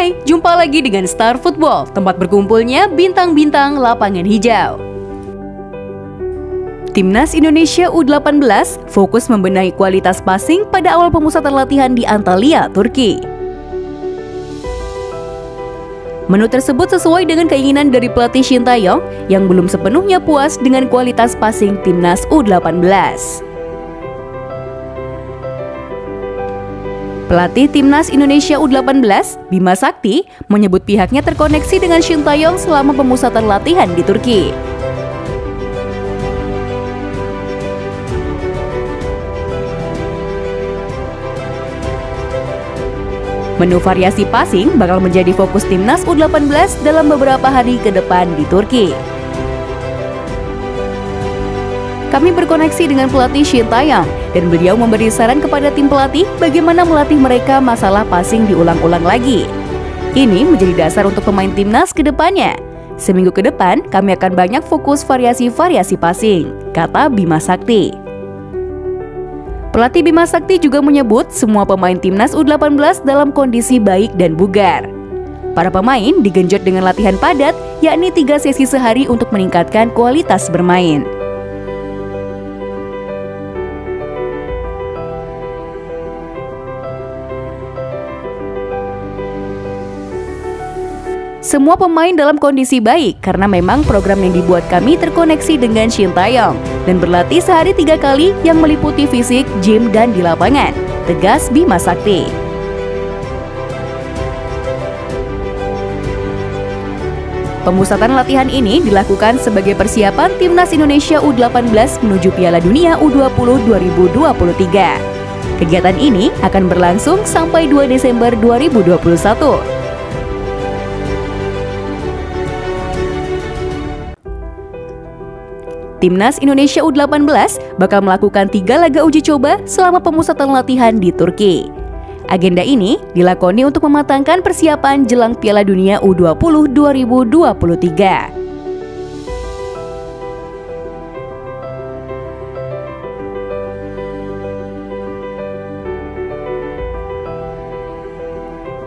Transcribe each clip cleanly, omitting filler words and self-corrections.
Hai, jumpa lagi dengan Star Football, tempat berkumpulnya bintang-bintang lapangan hijau. Timnas Indonesia U18 fokus membenahi kualitas passing pada awal pemusatan latihan di Antalya, Turki. Menu tersebut sesuai dengan keinginan dari pelatih Shin Tae-yong yang belum sepenuhnya puas dengan kualitas passing Timnas U18. Pelatih Timnas Indonesia U18, Bima Sakti, menyebut pihaknya terkoneksi dengan Shin Tae-yong selama pemusatan latihan di Turki. Menu variasi passing bakal menjadi fokus Timnas U18 dalam beberapa hari ke depan di Turki. Kami berkoneksi dengan pelatih Shin Tae-yong dan beliau memberi saran kepada tim pelatih bagaimana melatih mereka masalah passing diulang-ulang lagi. Ini menjadi dasar untuk pemain timnas ke depannya. Seminggu ke depan kami akan banyak fokus variasi-variasi passing, kata Bima Sakti. Pelatih Bima Sakti juga menyebut semua pemain timnas U18 dalam kondisi baik dan bugar. Para pemain digenjot dengan latihan padat, yakni 3 sesi sehari untuk meningkatkan kualitas bermain. Semua pemain dalam kondisi baik karena memang program yang dibuat kami terkoneksi dengan Shin Tae-yong dan berlatih sehari 3 kali yang meliputi fisik, gym, dan di lapangan, tegas Bima Sakti. Pemusatan latihan ini dilakukan sebagai persiapan Timnas Indonesia U18 menuju Piala Dunia U20 2023. Kegiatan ini akan berlangsung sampai 2 Desember 2021. Timnas Indonesia U18 bakal melakukan 3 laga uji coba selama pemusatan latihan di Turki. Agenda ini dilakoni untuk mematangkan persiapan jelang Piala Dunia U20 2023.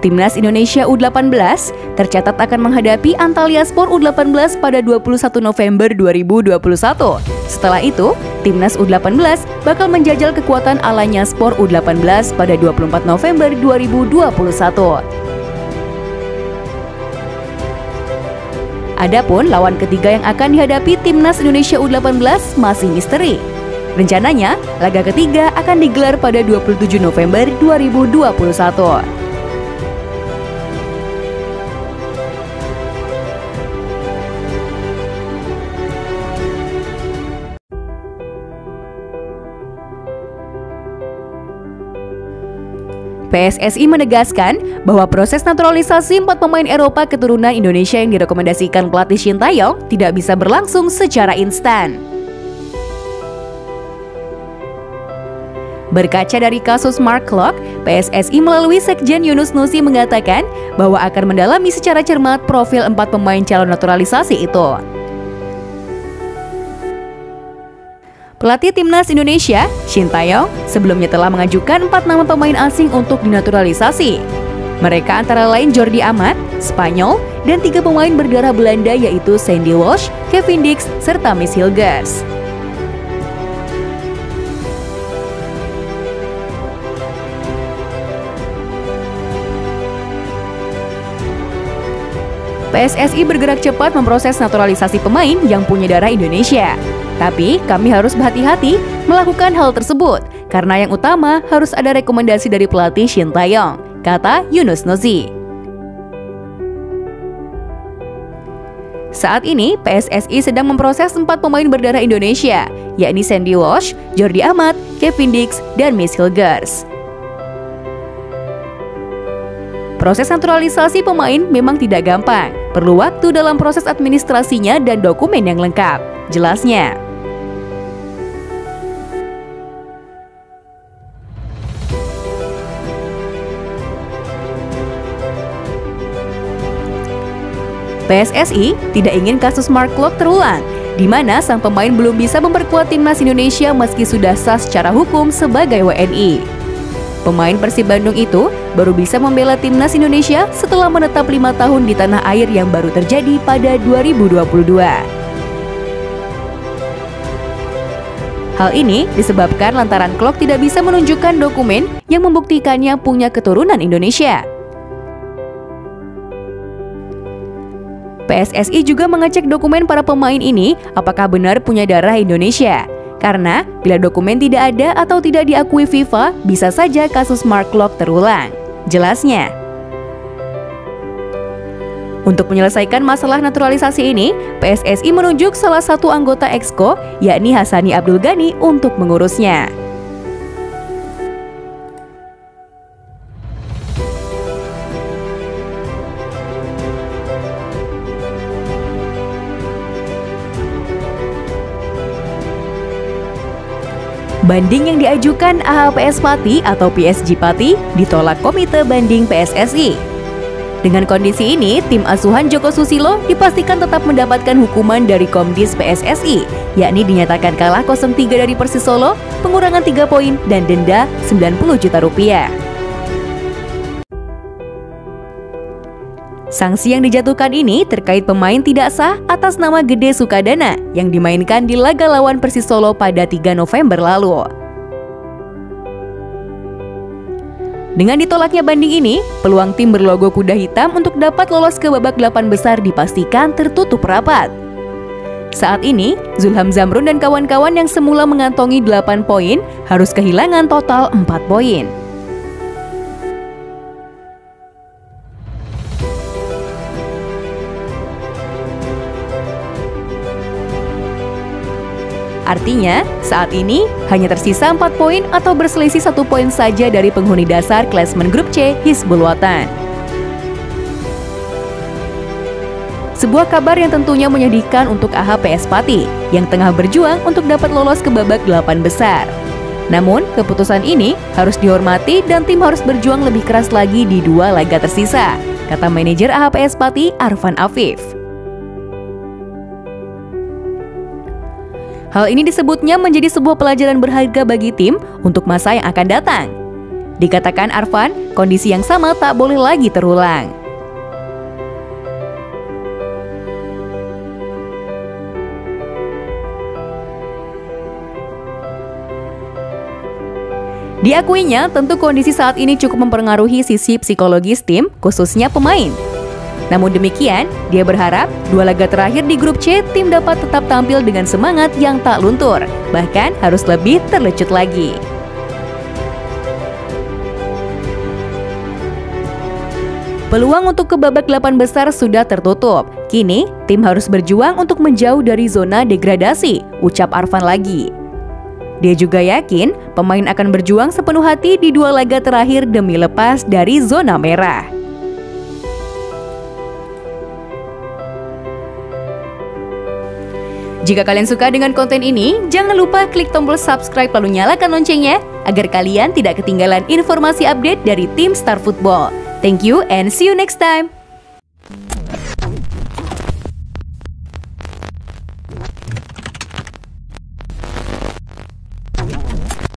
Timnas Indonesia U18 tercatat akan menghadapi Antalyaspor U18 pada 21 November 2021. Setelah itu, Timnas U18 bakal menjajal kekuatan Alanyaspor U18 pada 24 November 2021. Adapun lawan ketiga yang akan dihadapi Timnas Indonesia U18 masih misteri. Rencananya, laga ketiga akan digelar pada 27 November 2021. PSSI menegaskan bahwa proses naturalisasi 4 pemain Eropa keturunan Indonesia yang direkomendasikan pelatih Shin Tae-yong tidak bisa berlangsung secara instan. Berkaca dari kasus Mark Klok, PSSI melalui Sekjen Yunus Nusi mengatakan bahwa akan mendalami secara cermat profil 4 pemain calon naturalisasi itu. Pelatih Timnas Indonesia, Shin Tae-yong, sebelumnya telah mengajukan 4 nama pemain asing untuk dinaturalisasi. Mereka antara lain Jordi Amat, Spanyol, dan 3 pemain berdarah Belanda yaitu Sandy Walsh, Kevin Dix, serta Miss Hilgers. PSSI bergerak cepat memproses naturalisasi pemain yang punya darah Indonesia. Tapi kami harus berhati-hati melakukan hal tersebut karena yang utama harus ada rekomendasi dari pelatih Shin Tae-yong, kata Yunus Nusi. Saat ini PSSI sedang memproses 4 pemain berdarah Indonesia, yakni Sandy Walsh, Jordi Amat, Kevin Dix, dan Miss Hilgers. Proses naturalisasi pemain memang tidak gampang, perlu waktu dalam proses administrasinya dan dokumen yang lengkap, jelasnya. PSSI tidak ingin kasus Mark Klok terulang, di mana sang pemain belum bisa memperkuat Timnas Indonesia meski sudah sah secara hukum sebagai WNI. Pemain Persib Bandung itu baru bisa membela timnas Indonesia setelah menetap 5 tahun di tanah air yang baru terjadi pada 2022. Hal ini disebabkan lantaran Klok tidak bisa menunjukkan dokumen yang membuktikannya punya keturunan Indonesia. PSSI juga mengecek dokumen para pemain ini apakah benar punya darah Indonesia. Karena bila dokumen tidak ada atau tidak diakui FIFA, bisa saja kasus Mark Klok terulang. Jelasnya, untuk menyelesaikan masalah naturalisasi ini, PSSI menunjuk salah satu anggota Exco, yakni Hassani Abdul Ghani, untuk mengurusnya. Banding yang diajukan AHPS Pati atau PSG Pati ditolak Komite Banding PSSI. Dengan kondisi ini, tim asuhan Joko Susilo dipastikan tetap mendapatkan hukuman dari Komdis PSSI, yakni dinyatakan kalah 0-3 dari Persis Solo, pengurangan 3 poin, dan denda 90 juta rupiah. Sanksi yang dijatuhkan ini terkait pemain tidak sah atas nama Gede Sukadana yang dimainkan di laga lawan Persis Solo pada 3 November lalu. Dengan ditolaknya banding ini, peluang tim berlogo kuda hitam untuk dapat lolos ke babak 8 besar dipastikan tertutup rapat. Saat ini, Zulham Zamrun dan kawan-kawan yang semula mengantongi 8 poin harus kehilangan total 4 poin. Artinya, saat ini hanya tersisa 4 poin atau berselisih 1 poin saja dari penghuni dasar klasemen grup C, Hizbul Wathan. Sebuah kabar yang tentunya menyedihkan untuk AHPS Pati yang tengah berjuang untuk dapat lolos ke babak 8 besar. Namun, keputusan ini harus dihormati dan tim harus berjuang lebih keras lagi di 2 laga tersisa, kata manajer AHPS Pati Arfan Afif. Hal ini disebutnya menjadi sebuah pelajaran berharga bagi tim untuk masa yang akan datang. Dikatakan Arfan, kondisi yang sama tak boleh lagi terulang. Diakuinya, tentu kondisi saat ini cukup mempengaruhi sisi psikologis tim, khususnya pemain. Namun demikian, dia berharap 2 laga terakhir di grup C tim dapat tetap tampil dengan semangat yang tak luntur, bahkan harus lebih terlecut lagi. Peluang untuk ke babak 8 besar sudah tertutup. Kini, tim harus berjuang untuk menjauh dari zona degradasi, ucap Arfan lagi. Dia juga yakin pemain akan berjuang sepenuh hati di 2 laga terakhir demi lepas dari zona merah. Jika kalian suka dengan konten ini, jangan lupa klik tombol subscribe lalu nyalakan loncengnya agar kalian tidak ketinggalan informasi update dari tim Star Football. Thank you and see you next time.